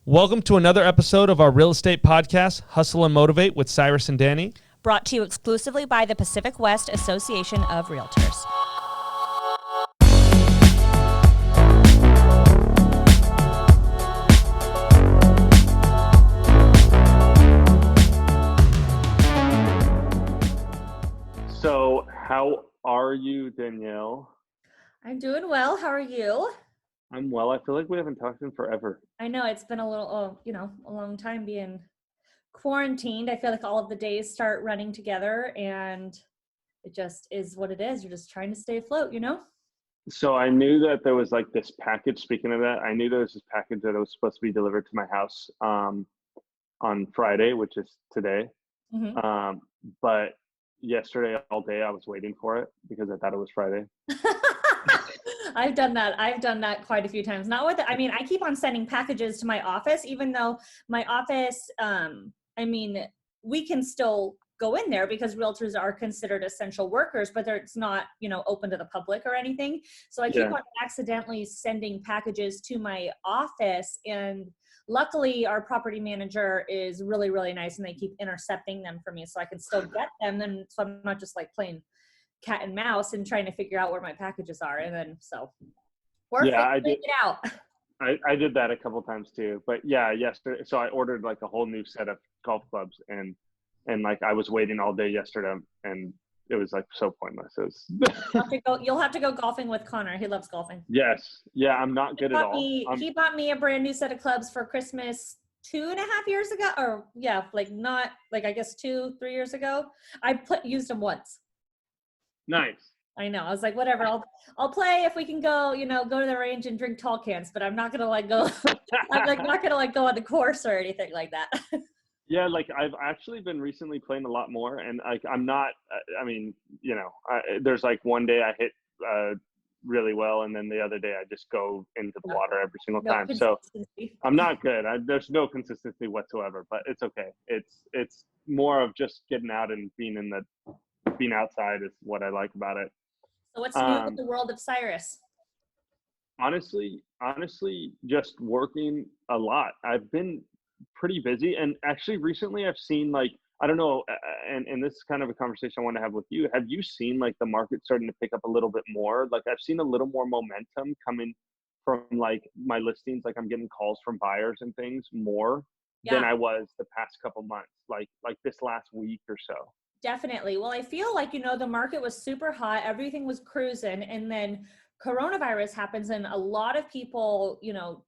Welcome to another episode of our real estate podcast, Hustle and Motivate with Cyrus and Danny. Brought to you exclusively by the Pacific West Association of Realtors. So, how are you, Danielle? I'm doing well. How are you? I'm well. I feel like we haven't talked in forever. I know it's been a long time being quarantined. I feel like all of the days start running together and it just is what it is. You're just trying to stay afloat, you know? So I knew that there was like this package. Speaking of that, I knew there was this package that was supposed to be delivered to my house on Friday, which is today. Mm-hmm. But yesterday all day I was waiting for it because I thought it was Friday. I've done that quite a few times. Not with it. I mean, I keep on sending packages to my office, even though my office, we can still go in there because realtors are considered essential workers, but it's not, open to the public or anything. So I keep on accidentally sending packages to my office, and luckily our property manager is really, really nice and they keep intercepting them for me so I can still get them. And so I'm not just like playing cat and mouse and trying to figure out where my packages are. And then, so we're figuring it out. I did that a couple times too, but yeah, yesterday. So I ordered like a whole new set of golf clubs and like I was waiting all day yesterday and it was like so pointless. It was You'll have to go golfing with Connor. He loves golfing. Yes. Yeah. I'm not good at all. He bought me a brand new set of clubs for Christmas 2.5 years ago, or I guess 2-3 years ago. I used them once. Nice. I know. I was like, whatever. I'll play if we can go, go to the range and drink tall cans, but I'm not gonna go. I'm not gonna go on the course or anything like that. Yeah, like I've actually been recently playing a lot more, and like I'm not. There's like one day I hit really well, and then the other day I just go into the water every single time. So I'm not good. There's no consistency whatsoever, but it's okay. It's more of just getting out and being outside is what I like about it. So what's new with the world of Cyrus? Honestly, just working a lot. I've been pretty busy, and actually recently I've seen like, I don't know, and this is kind of a conversation I want to have with you. Have you seen like the market starting to pick up a little bit more? Like I've seen a little more momentum coming from like my listings. Like I'm getting calls from buyers and things more than I was the past couple months, like this last week or so. Definitely. Well, I feel like, the market was super hot. Everything was cruising. And then coronavirus happens. And a lot of people,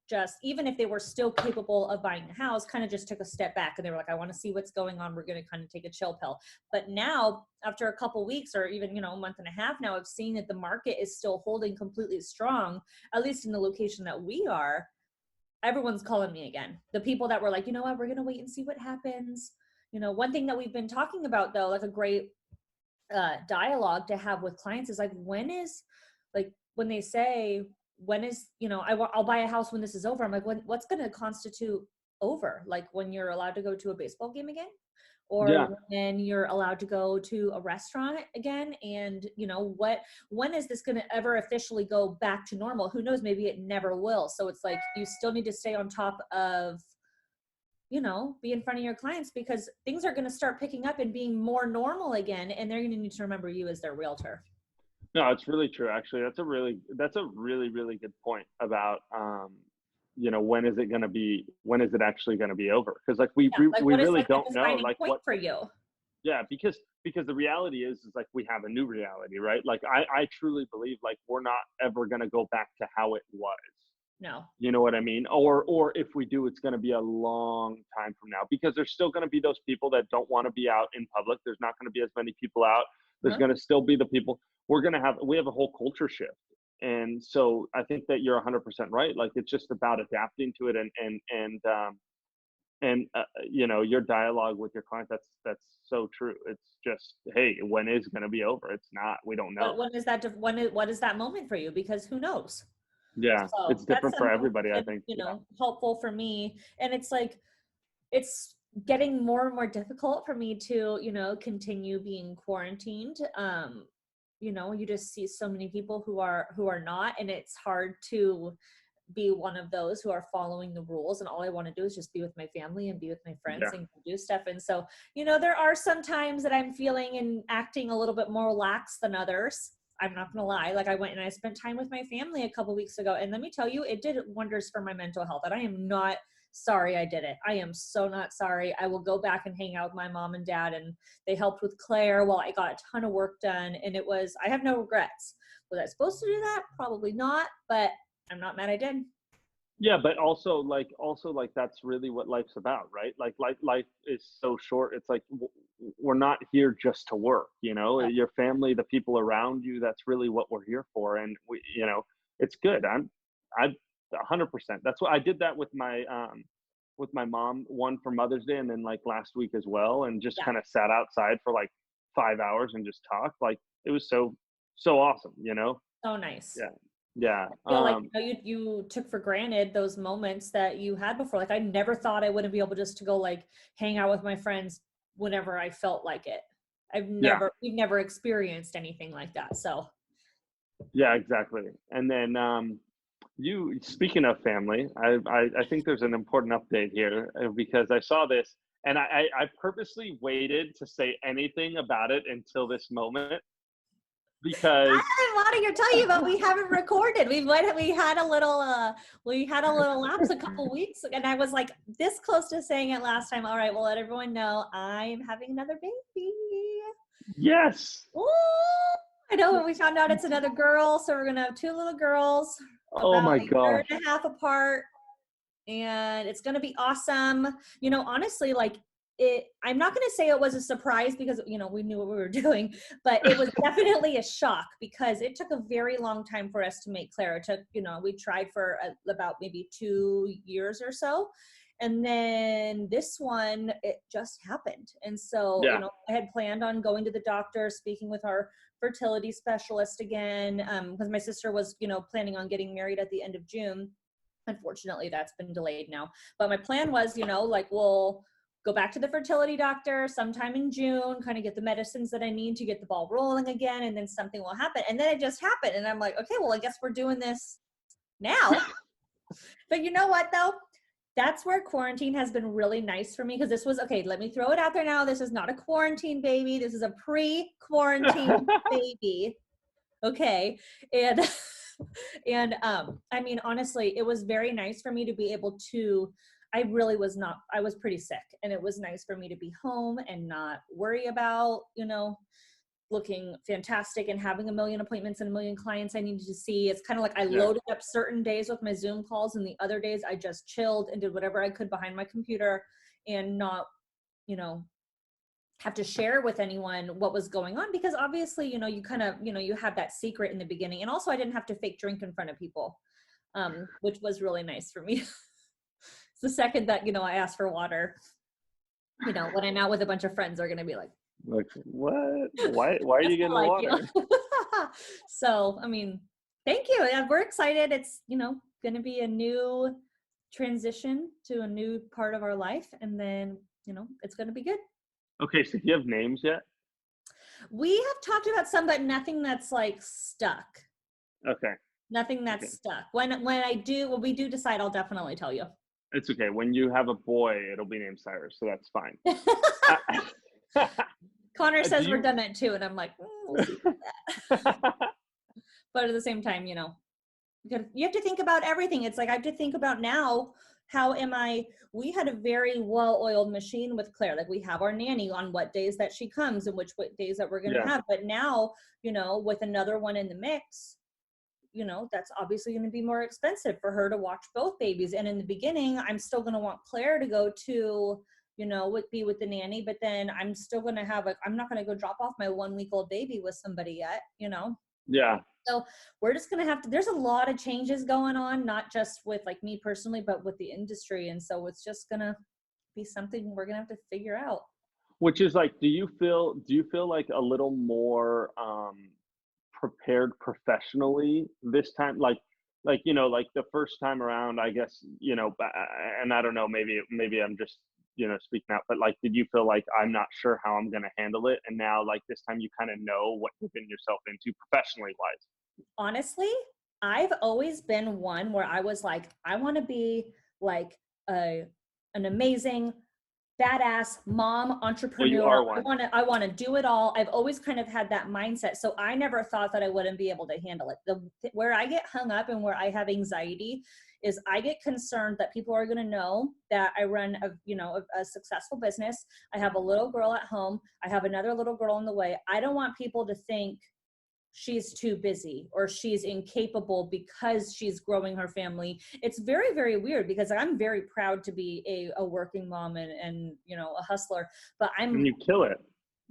just even if they were still capable of buying a house, kind of just took a step back and they were like, I want to see what's going on. We're going to kind of take a chill pill. But now after a couple weeks or even, a month and a half now, I've seen that the market is still holding completely strong, at least in the location that we are. Everyone's calling me again. The people that were like, you know what, we're going to wait and see what happens. One thing that we've been talking about though, like a great dialogue to have with clients is like, when they say, I'll buy a house when this is over. I'm like, what's going to constitute over? Like when you're allowed to go to a baseball game again, or when you're allowed to go to a restaurant again. And when is this going to ever officially go back to normal? Who knows? Maybe it never will. So it's like, you still need to stay on top of, be in front of your clients because things are going to start picking up and being more normal again. And they're going to need to remember you as their realtor. No, it's really true. Actually, that's a really, really good point about, when is it actually going to be over? Cause like we really don't know like what for you. Yeah. Because the reality is like, we have a new reality, right? Like I truly believe like we're not ever going to go back to how it was. No. You know what I mean? Or if we do, it's going to be a long time from now because there's still going to be those people that don't want to be out in public. There's not going to be as many people out. There's going to still be the people. We have a whole culture shift. And so I think that you're 100% right. Like it's just about adapting to it and your dialogue with your client. That's so true. It's just, hey, when is it going to be over? It's not, we don't know. But what is that moment for you? Because who knows? Yeah, so it's different for everybody, I think. Helpful for me. And it's like, it's getting more and more difficult for me to, continue being quarantined. You just see so many people who are not, and it's hard to be one of those who are following the rules, and all I want to do is just be with my family and be with my friends and do stuff. And so, there are some times that I'm feeling and acting a little bit more lax than others. I'm not gonna lie. Like, I went and I spent time with my family a couple weeks ago, and let me tell you, it did wonders for my mental health. And I am not sorry I did it. I am so not sorry. I will go back and hang out with my mom and dad, and they helped with Claire while I got a ton of work done. And I have no regrets. Was I supposed to do that? Probably not, but I'm not mad I did. Yeah, but also that's really what life's about, right? Like life is so short. It's like we're not here just to work, your family, the people around you, that's really what we're here for. And it's good. I'm 100%. That's what I did that with my mom, one for Mother's Day, and then like last week as well, and just kind of sat outside for like 5 hours and just talked. Like, it was so awesome, So nice. Yeah. I feel like you took for granted those moments that you had before. Like, I never thought I wouldn't be able just to go like hang out with my friends whenever I felt like it. We've never experienced anything like that. So yeah, exactly. And then speaking of family, I think there's an important update here, because I saw this, and I purposely waited to say anything about it until this moment, because I wanted to tell you, but we haven't recorded. We had a little lapse a couple weeks, and I was like this close to saying it last time. All right, we'll let everyone know I'm having another baby. Yes. Ooh, I know. When we found out it's another girl, so we're gonna have 2 little girls. Oh my about a year gosh. and a half apart, and it's gonna be awesome. Honestly, like, I'm not going to say it was a surprise, because we knew what we were doing, but it was definitely a shock, because it took a very long time for us to make Claire. It took, we tried for about maybe 2 years or so. And then this one, it just happened. And so, I had planned on going to the doctor, speaking with our fertility specialist again, because my sister was, planning on getting married at the end of June. Unfortunately, that's been delayed now. But my plan was, we'll go back to the fertility doctor sometime in June, kind of get the medicines that I need to get the ball rolling again, and then something will happen. And then it just happened. And I'm like, okay, well, I guess we're doing this now. But you know what, though? That's where quarantine has been really nice for me, because this was, okay, let me throw it out there now. This is not a quarantine baby. This is a pre-quarantine baby. Okay. And, I mean, honestly, it was very nice for me to be able to, I was pretty sick, and it was nice for me to be home and not worry about, looking fantastic and having a million appointments and a million clients I needed to see. It's kind of like I loaded up certain days with my Zoom calls, and the other days I just chilled and did whatever I could behind my computer, and not, have to share with anyone what was going on, because obviously, you kind of, you have that secret in the beginning. And also I didn't have to fake drink in front of people, which was really nice for me. It's the second that, I ask for water, when I'm out with a bunch of friends, they're going to be like, what? Why are you getting water? So, I mean, thank you. We're excited. It's, going to be a new transition to a new part of our life. And then, it's going to be good. Okay. So do you have names yet? We have talked about some, but nothing that's like stuck. Okay. Nothing that's stuck. When we do decide, I'll definitely tell you. It's okay. When you have a boy, it'll be named Cyrus, so that's fine. Connor says we're done at 2, and I'm like, we'll see about that. But at the same time, you have to think about everything. It's like I have to think about now, we had a very well-oiled machine with Claire. Like, we have our nanny on what days that she comes and what days that we're going to have. But now, with another one in the mix, that's obviously going to be more expensive for her to watch both babies. And in the beginning, I'm still going to want Claire to go to, be with the nanny, but then I'm still going to I'm not going to go drop off my 1-week-old baby with somebody yet, Yeah. So we're just going to there's a lot of changes going on, not just with like me personally, but with the industry. And so it's just going to be something we're going to have to figure out. Which is like, do you feel like a little more, prepared professionally this time, like the first time around, I guess, and I don't know, maybe I'm just speaking out, but like, did you feel like, I'm not sure how I'm going to handle it, and now like this time you kind of know what you've been yourself into professionally wise? Honestly, I've always been one where I was like, I want to be like an amazing badass mom Well, you entrepreneur. are I one. want to do it all. I've always kind of had that mindset. So I never thought that I wouldn't be able to handle it. Where I get hung up and where I have anxiety is I get concerned that people are going to know that I run a successful business. I have a little girl at home. I have another little girl on the way. I don't want people to think she's too busy or she's incapable because she's growing her family. It's very, very weird because I'm very proud to be a working mom and a hustler, but And you kill it.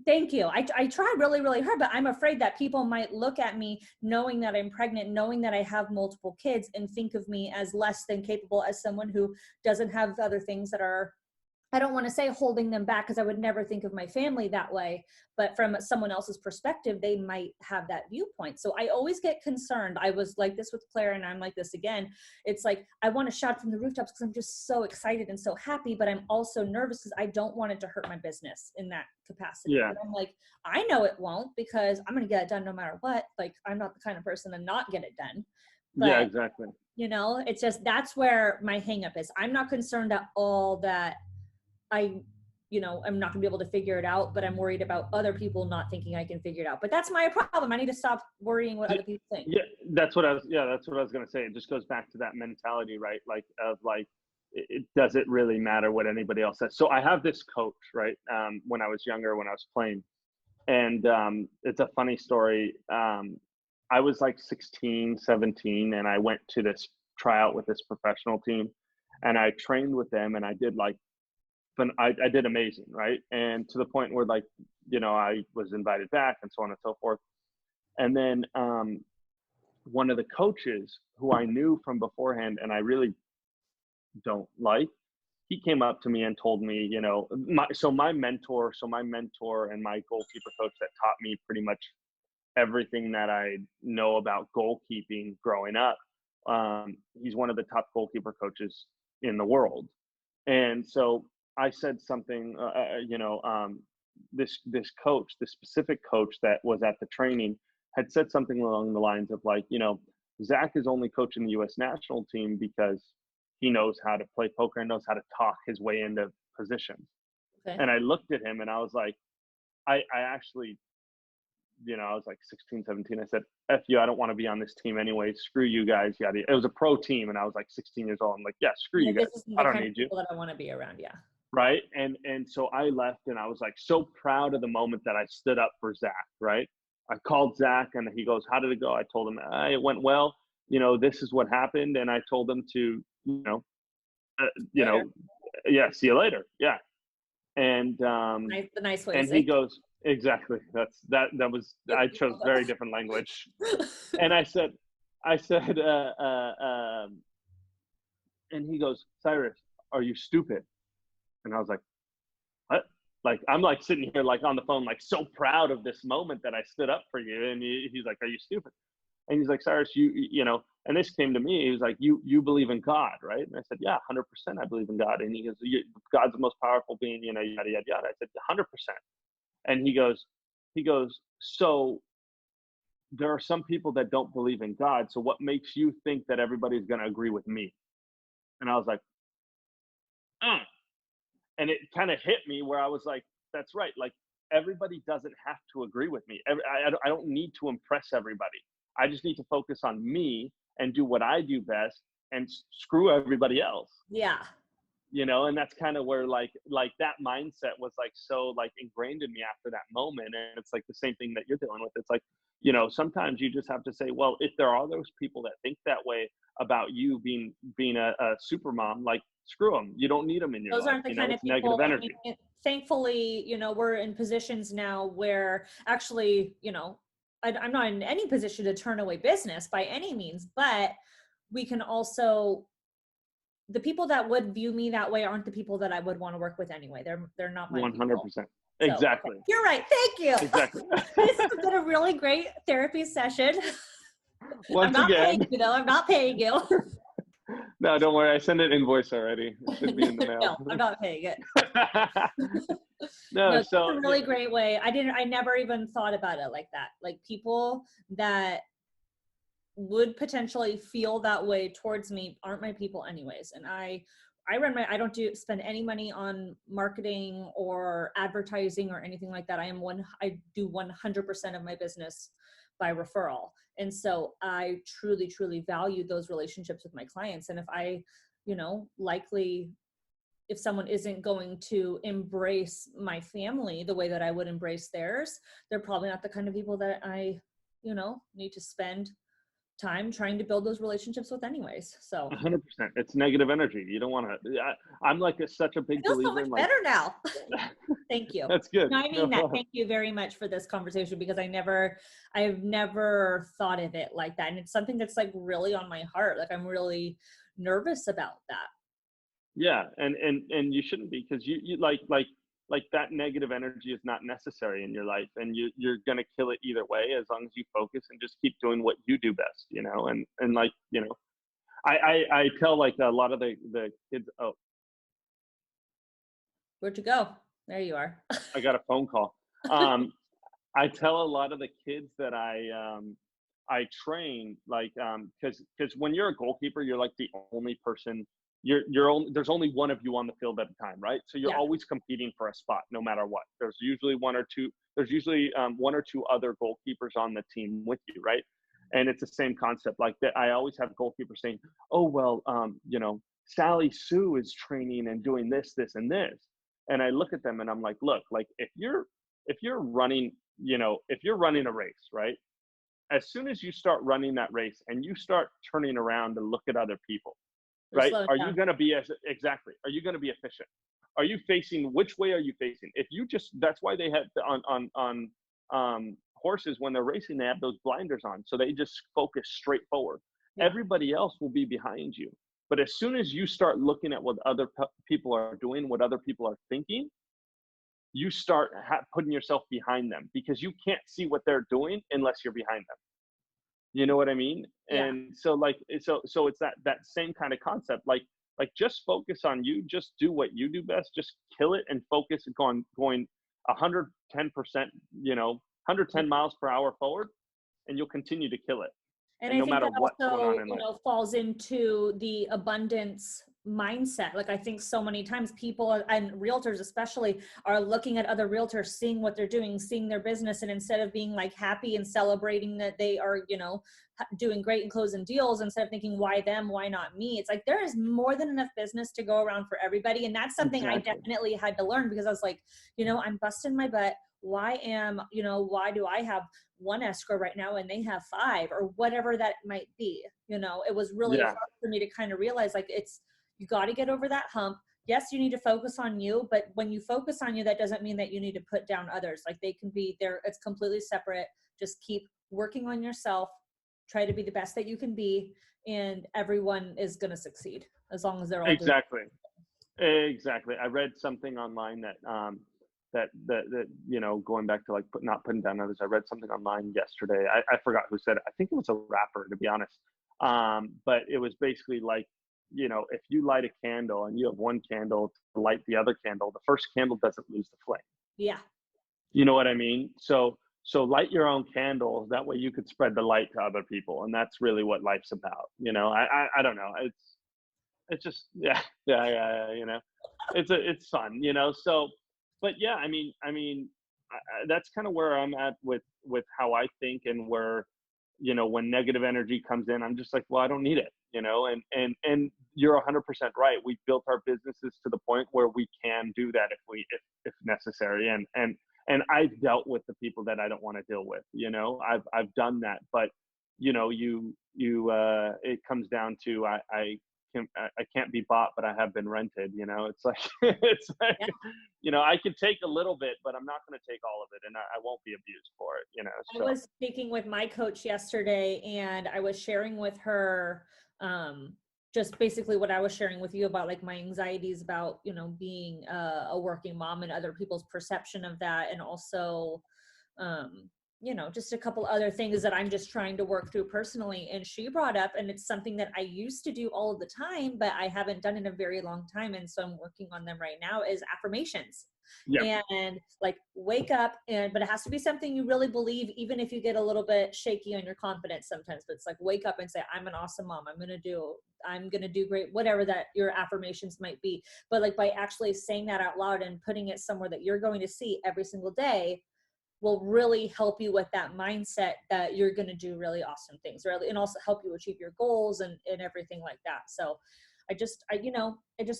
thank you. I try really, really hard, but I'm afraid that people might look at me knowing that I'm pregnant, knowing that I have multiple kids, and think of me as less than capable, as someone who doesn't have other things that are, I don't want to say holding them back, because I would never think of my family that way, but from someone else's perspective, they might have that viewpoint. So I always get concerned. I was like this with Claire, and I'm like this again. It's like, I want to shout from the rooftops because I'm just so excited and so happy, but I'm also nervous because I don't want it to hurt my business in that capacity. Yeah. And I'm like, I know it won't, because I'm going to get it done no matter what. Like, I'm not the kind of person to not get it done. Yeah, But exactly. it's just, that's where my hang up is. I'm not concerned at all that I'm not gonna be able to figure it out, but I'm worried about other people not thinking I can figure it out. But that's my problem. I need to stop worrying what other people think. Yeah, that's what I was going to say. It just goes back to that mentality, right? Like, of like, it doesn't really matter what anybody else says. So I have this coach, right? When I was younger, when I was playing, and it's a funny story. I was like 16, 17, and I went to this tryout with this professional team, and I trained with them, and I did like, I did amazing, right? And to the point where, like, I was invited back and so on and so forth. And then one of the coaches who I knew from beforehand and I really don't like, he came up to me and told me, my mentor and my goalkeeper coach that taught me pretty much everything that I know about goalkeeping growing up. He's one of the top goalkeeper coaches in the world. And so I said something, this coach, this specific coach that was at the training, had said something along the lines of like, Zach is only coaching the U.S. national team because he knows how to play poker and knows how to talk his way into positions. Okay. And I looked at him and I was like, I actually, I was like 16, 17. I said, F you, I don't want to be on this team anyway. Screw you guys. Yada. It was a pro team. And I was like 16 years old. I'm like, yeah, screw you guys. This is I the don't kind need of you. people that I want to be around. Yeah. Right. And so I left and I was like so proud of the moment that I stood up for Zach. Right. I called Zach and he goes, how did it go? I told him, it went well. This is what happened. And I told him to, yeah, see you later. Yeah. And the nice way. And he goes, exactly. That was, I chose very different language. And I said, and he goes, Cyrus, are you stupid? And I was like, what? Like, I'm like sitting here like on the phone, like so proud of this moment that I stood up for you. And he's like, are you stupid? And he's like, Cyrus, and this came to me. He was like, you believe in God, right? And I said, yeah, 100% I believe in God. And he goes, God's the most powerful being, yada, yada, yada. I said, 100%. And he goes, so there are some people that don't believe in God. So what makes you think that everybody's going to agree with me? And I was like, and it kind of hit me where I was like, that's right. Like, everybody doesn't have to agree with me. I don't need to impress everybody. I just need to focus on me and do what I do best and screw everybody else. Yeah. And that's kind of where like that mindset was like so like ingrained in me after that moment. And it's like the same thing that you're dealing with. It's like, sometimes you just have to say, well, if there are those people that think that way about you being a super mom, like, screw them. You don't need them in your life. Those aren't the kind of people, negative energy. I mean, thankfully, we're in positions now where actually, I'm not in any position to turn away business by any means, but we can also, the people that would view me that way aren't the people that I would want to work with anyway. They're not my 100%. So, exactly. Okay. You're right. Thank you. Exactly. This has been a really great therapy session. Once again, paying you, though. I'm not paying you. No, don't worry. I sent an invoice already. It should be in the mail. No, I'm not paying it. No, it's a really great way. I never even thought about it like that. Like, people that would potentially feel that way towards me aren't my people anyways. And I don't spend any money on marketing or advertising or anything like that. I do 100% of my business by referral. And so I truly, truly value those relationships with my clients. And if I, likely if someone isn't going to embrace my family the way that I would embrace theirs, they're probably not the kind of people that I, need to spend time trying to build those relationships with anyways. So 100%. It's negative energy. You don't want to. I'm like such a big I feel so believer much in better now. Thank you. That's good. No, I mean that. Thank you very much for this conversation, because I've never thought of it like that. And it's something that's like really on my heart. Like I'm really nervous about that. Yeah, and you shouldn't be, because you like that negative energy is not necessary in your life, and you're gonna kill it either way as long as you focus and just keep doing what you do best, and like I tell like a lot of the kids. Oh, Where'd you go? There you are. I got a phone call. I tell a lot of the kids that I train, like, because when you're a goalkeeper, you're like the only person. There's only one of you on the field at a time, right? So you're Yeah. always competing for a spot, no matter what. There's usually one or two other goalkeepers on the team with you, right? And it's the same concept. Like that, I always have goalkeepers saying, "Oh well, Sally Sue is training and doing this, this, and this." And I look at them and I'm like, "Look, like if you're running, if you're running a race, right? As soon as you start running that race and you start turning around to look at other people, right? Are you going to be are you going to be efficient? Are you facing, which way are you facing? If you just, that's why they have on horses, when they're racing, they have those blinders on. So they just focus straight forward. Yeah. Everybody else will be behind you. But as soon as you start looking at what other people are doing, what other people are thinking, you start putting yourself behind them, because you can't see what they're doing unless you're behind them. You know what I mean? Yeah. And so like, so it's that same kind of concept. Like just focus on you, just do what you do best, just kill it and focus on going 110%, 110 miles per hour forward, and you'll continue to kill it. And no I think matter that what's going also, on in life. falls into the abundance mindset. Like I think so many times people and realtors especially are looking at other realtors, seeing what they're doing, seeing their business. And instead of being like happy and celebrating that they are, doing great and closing deals, instead of thinking, why them, why not me? It's like, there is more than enough business to go around for everybody. And that's something Exactly. I definitely had to learn, because I was like, I'm busting my butt. Why do I have one escrow right now and they have 5, or whatever that might be? It was really hard for me to kind of realize, like, you got to get over that hump. Yes, you need to focus on you, but when you focus on you, that doesn't mean that you need to put down others. Like, they can be there. It's completely separate. Just keep working on yourself. Try to be the best that you can be, and everyone is going to succeed as long as they're all Exactly. I read something online that going back to like not putting down others. I read something online yesterday. I forgot who said it. I think it was a rapper, to be honest. But it was basically like, if you light a candle and you have one candle to light the other candle, the first candle doesn't lose the flame. Yeah. You know what I mean? So light your own candle. That way you could spread the light to other people. And that's really what life's about. I don't know. It's just, yeah. It's fun, so, but yeah, I mean, that's kind of where I'm at with how I think, and where, when negative energy comes in, I'm just like, well, I don't need it, and you're 100% right. We built our businesses to the point where we can do that if necessary. And I've dealt with the people that I don't want to deal with, I've done that, but it comes down to, I can't be bought, but I have been rented. It's like, Yeah. I can take a little bit, but I'm not going to take all of it, and I won't be abused for it. So. I was speaking with my coach yesterday, and I was sharing with her just basically what I was sharing with you about, like, my anxieties about, being a working mom and other people's perception of that. And also you know, just a couple other things that I'm just trying to work through personally. And she brought up, and it's something that I used to do all of the time, but I haven't done in a very long time. And so I'm working on them right now, is affirmations. Yeah. And like wake up, but it has to be something you really believe, even if you get a little bit shaky on your confidence sometimes. But it's like, wake up and say, I'm an awesome mom. I'm going to do great, whatever that your affirmations might be. But like by actually saying that out loud and putting it somewhere that you're going to see every single day will really help you with that mindset that you're going to do really awesome things, right? And also help you achieve your goals and everything like that. So I just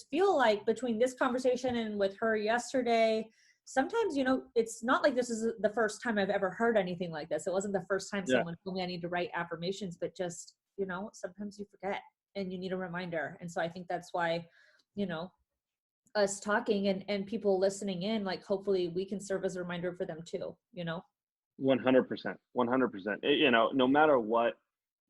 feel like between this conversation and with her yesterday, sometimes, you know, it's not like this is the first time I've ever heard anything like this. It wasn't the first time someone told me I need to write affirmations, but just, you know, sometimes you forget and you need a reminder. And so I think that's why, you know, us talking and people listening in, like hopefully we can serve as a reminder for them too, you know. 100%. 100%. You know, no matter what,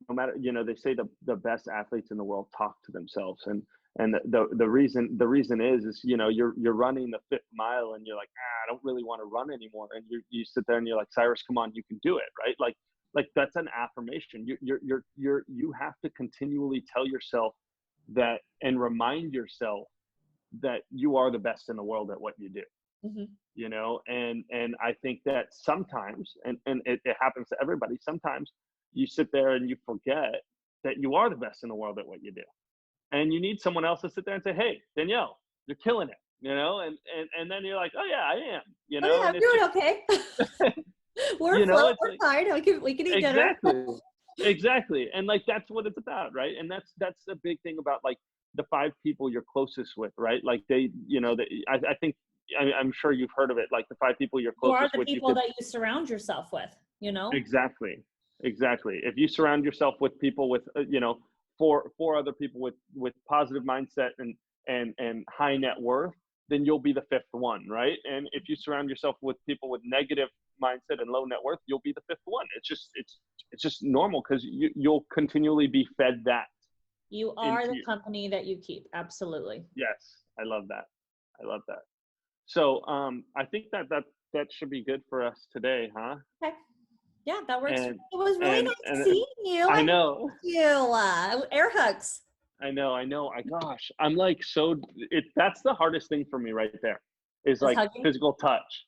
no matter, you know, they say the best athletes in the world talk to themselves, and the reason is, you know, you're running the 5th mile and you're like, I don't really want to run anymore, and you sit there and you're like, Cyrus, come on, you can do it, right? Like that's an affirmation. You have to continually tell yourself that and remind yourself that you are the best in the world at what you do. Mm-hmm. You know, and I think that sometimes, and it happens to everybody, sometimes you sit there and you forget that you are the best in the world at what you do, and you need someone else to sit there and say, hey, Danielle, you're killing it, you know, and then you're like, oh yeah, I am, you know. Oh yeah, I'm doing okay. We're you know, afloat, it's we're like, fine, we can eat dinner. exactly, and like that's what it's about, right? And that's the big thing about like the 5 people you're closest with, right? Like they, you know, I think, I'm sure you've heard of it, like the 5 people you're You are closest the with. people that you surround yourself with, you know. Exactly. If you surround yourself with people with, you know, four other people with positive mindset and high net worth, then you'll be the 5th one, right? And if you surround yourself with people with negative mindset and low net worth, you'll be the 5th one. It's just normal, because you'll continually be fed that. You are the company that you keep. Absolutely. Yes, I love that. So I think that should be good for us today, huh? Okay. Yeah, that works. And, it was really nice seeing you. I know. You air hugs. I know. Gosh, I'm like, that's the hardest thing for me right there, is like hugging? physical touch.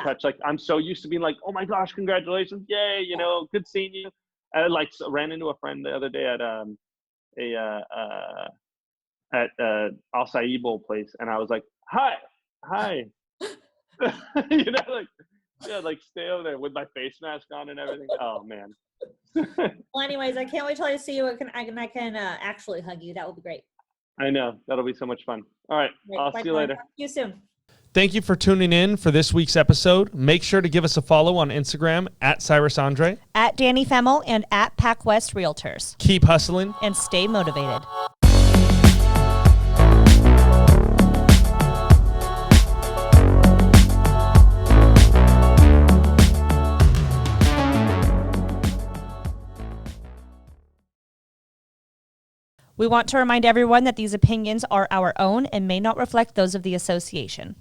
Touch. Like I'm so used to being like, oh my gosh, congratulations, yay, you know, good seeing you. I like ran into a friend the other day at acai bowl place, and I was like, hi. You know, like, yeah, like stay over there with my face mask on and everything. Oh man. Well, anyways, I can't wait till I see you. I can actually hug you. That will be great. I know, that'll be so much fun. All right, I'll see you later. See you soon. Thank you for tuning in for this week's episode. Make sure to give us a follow on Instagram at Cyrus Andre, at Danny Femmel, and at PacWest Realtors. Keep hustling and stay motivated. We want to remind everyone that these opinions are our own and may not reflect those of the association.